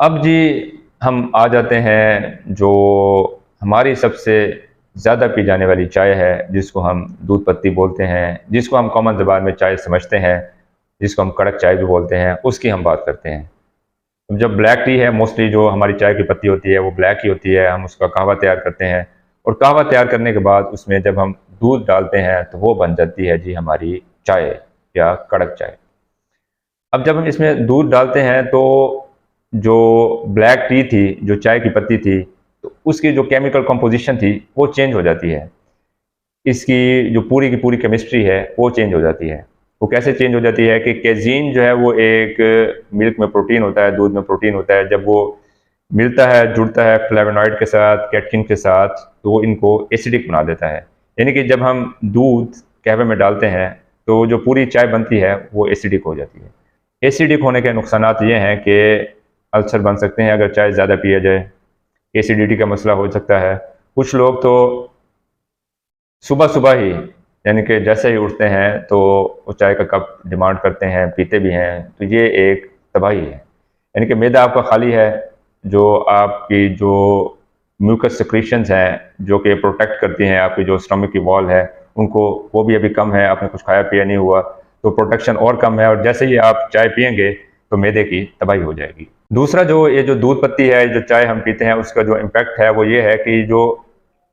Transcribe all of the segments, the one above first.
अब जी हम आ जाते हैं जो हमारी सबसे ज़्यादा पी जाने वाली चाय है, जिसको हम दूध पत्ती बोलते हैं, जिसको हम कॉमन ज़बान में चाय समझते हैं, जिसको हम कड़क चाय भी बोलते हैं, उसकी हम बात करते हैं। अब जब ब्लैक टी है, मोस्टली जो हमारी चाय की पत्ती होती है वो ब्लैक ही होती है, हम उसका कहवा तैयार करते हैं और कहवा तैयार करने के बाद उसमें जब हम दूध डालते हैं तो वो बन जाती है जी हमारी चाय या कड़क चाय। अब जब हम इसमें दूध डालते हैं तो जो ब्लैक टी थी, जो चाय की पत्ती थी, तो उसकी जो केमिकल कंपोजिशन थी वो चेंज हो जाती है। इसकी जो पूरी की पूरी केमिस्ट्री है वो चेंज हो जाती है। वो कैसे चेंज हो जाती है कि कैज़ीन जो है वो एक मिल्क में प्रोटीन होता है, दूध में प्रोटीन होता है। जब वो मिलता है, जुड़ता है फ्लेवोनॉइड के साथ, कैटकिन के साथ, तो वो इनको एसिडिक बना देता है। यानी कि जब हम दूध कहवे में डालते हैं तो जो पूरी चाय बनती है वो एसिडिक हो जाती है। एसिडिक होने के नुकसानात ये हैं कि अल्सर बन सकते हैं अगर चाय ज़्यादा पिया जाए, एसिडिटी का मसला हो सकता है। कुछ लोग तो सुबह-सुबह ही, यानी कि जैसे ही उठते हैं तो वो चाय का कप डिमांड करते हैं, पीते भी हैं, तो ये एक तबाही है। यानी कि मैदा आपका खाली है, जो आपकी जो म्यूकस सिक्रीशंस हैं, जो कि प्रोटेक्ट करती हैं आपकी जो स्टमक की वॉल है, उनको वो भी अभी कम है, आपने कुछ खाया-पिया नहीं हुआ, तो प्रोटेक्शन और कम है और जैसे ही आप चाय पिएँगे, तो मैदे की तबाही हो जाएगी। दूसरा जो ये जो दूध पत्ती है, जो चाय हम पीते हैं, उसका जो इम्पैक्ट है, वो ये है कि जो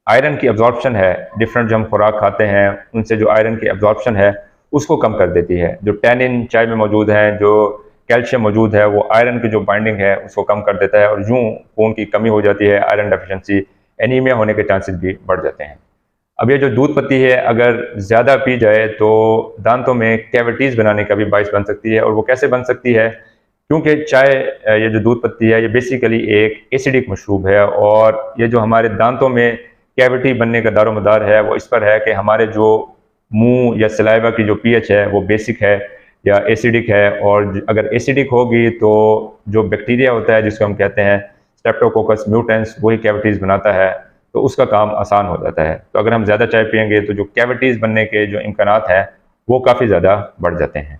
आयरन की अब्जॉर्प्शन है, डिफरेंट जो हम खुराक खाते हैं उनसे जो आयरन की अब्जॉर्प्शन है उसको कम कर देती है। जो टैनिन चाय में मौजूद है, जो कैल्शियम मौजूद है, वो आयरन की जो बाइंडिंग है उसको कम कर देता है और यूँ खून की कमी हो जाती है, आयरन डेफिशिएंसी, एनीमिया होने के चांसेस भी बढ़ जाते हैं। अब ये जो दूध पत्ती है अगर ज़्यादा पी जाए तो दांतों में कैविटीज़ बनाने का भी बाइस बन सकती है। और वो कैसे बन सकती है? क्योंकि चाय ये जो दूध पत्ती है ये बेसिकली एक एसिडिक मशरूब है और ये जो हमारे दांतों में कैविटी बनने का दारोमदार है वो इस पर है कि हमारे जो मुंह या सलाइवा की जो पीएच है वो बेसिक है या एसिडिक है। और अगर एसिडिक होगी तो जो बैक्टीरिया होता है जिसको हम कहते हैं स्ट्रेप्टोकोकस म्यूटेंस, वही कैविटीज़ बनाता है, तो उसका काम आसान हो जाता है। तो अगर हम ज़्यादा चाय पियेंगे तो जो कैविटीज़ बनने के जो इम्कानात हैं वो काफ़ी ज़्यादा बढ़ जाते हैं।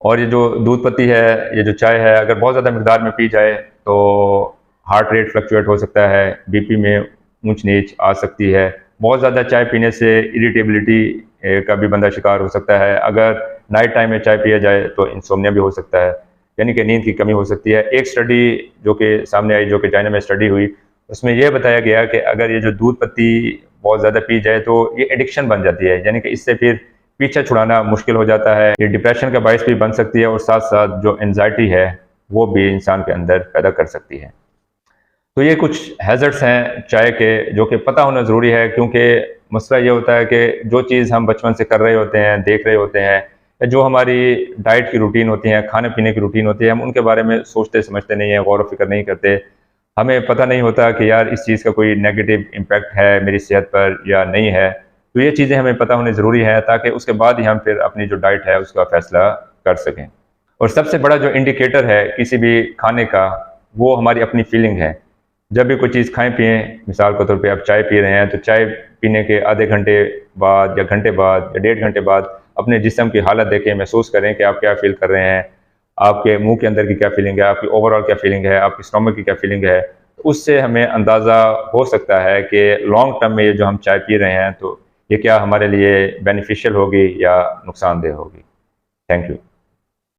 और ये जो दूध पत्ती है, ये जो चाय है, अगर बहुत ज़्यादा मिकदार में पी जाए तो हार्ट रेट फ्लक्चुएट हो सकता है, बीपी में ऊंच-नीच आ सकती है। बहुत ज़्यादा चाय पीने से इरिटेबिलिटी का भी बंदा शिकार हो सकता है। अगर नाइट टाइम में चाय पिया जाए तो इंसोम्निया भी हो सकता है, यानी कि नींद की कमी हो सकती है। एक स्टडी जो कि सामने आई, जो कि चाइना में स्टडी हुई, उसमें यह बताया गया कि अगर ये जो दूध पत्ती बहुत ज़्यादा पी जाए तो ये एडिक्शन बन जाती है, यानी कि इससे फिर पीछा छुड़ाना मुश्किल हो जाता है। ये डिप्रेशन का बायस भी बन सकती है और साथ-साथ जो एंग्जायटी है, वो भी इंसान के अंदर पैदा कर सकती है। तो ये कुछ हैज़र्ड्स हैं चाय के जो कि पता होना ज़रूरी है, क्योंकि मसला ये होता है कि जो चीज़ हम बचपन से कर रहे होते हैं, देख रहे होते हैं, या जो हमारी डाइट की रूटीन होती है, खाने-पीने की रूटीन होती है, हम उनके बारे में सोचते समझते नहीं हैं, गौर-व-फ़िक्र नहीं करते। हमें पता नहीं होता कि यार इस चीज़ का कोई नेगेटिव इम्पैक्ट है मेरी सेहत पर या नहीं है। तो ये चीज़ें हमें पता होनी ज़रूरी है ताकि उसके बाद ही हम फिर अपनी जो डाइट है उसका फ़ैसला कर सकें। और सबसे बड़ा जो इंडिकेटर है किसी भी खाने का, वो हमारी अपनी फीलिंग है। जब भी कोई चीज़ खाएँ-पिएँ, मिसाल के तौर पे आप चाय पी रहे हैं, तो चाय पीने के आधे घंटे बाद या घंटे बाद या डेढ़ घंटे बाद अपने जिस्म की हालत देखें, महसूस करें कि आप क्या फ़ील कर रहे हैं, आपके मुँह के अंदर की क्या फ़ीलिंग है, आपकी ओवरऑल क्या फ़ीलिंग है, आपकी स्टमक की क्या फ़ीलिंग है। तो उससे हमें अंदाज़ा हो सकता है कि लॉन्ग टर्म में ये जो हम चाय पी रहे हैं, तो ये क्या हमारे लिए बेनिफिशियल होगी या नुकसानदेह होगी। Thank you.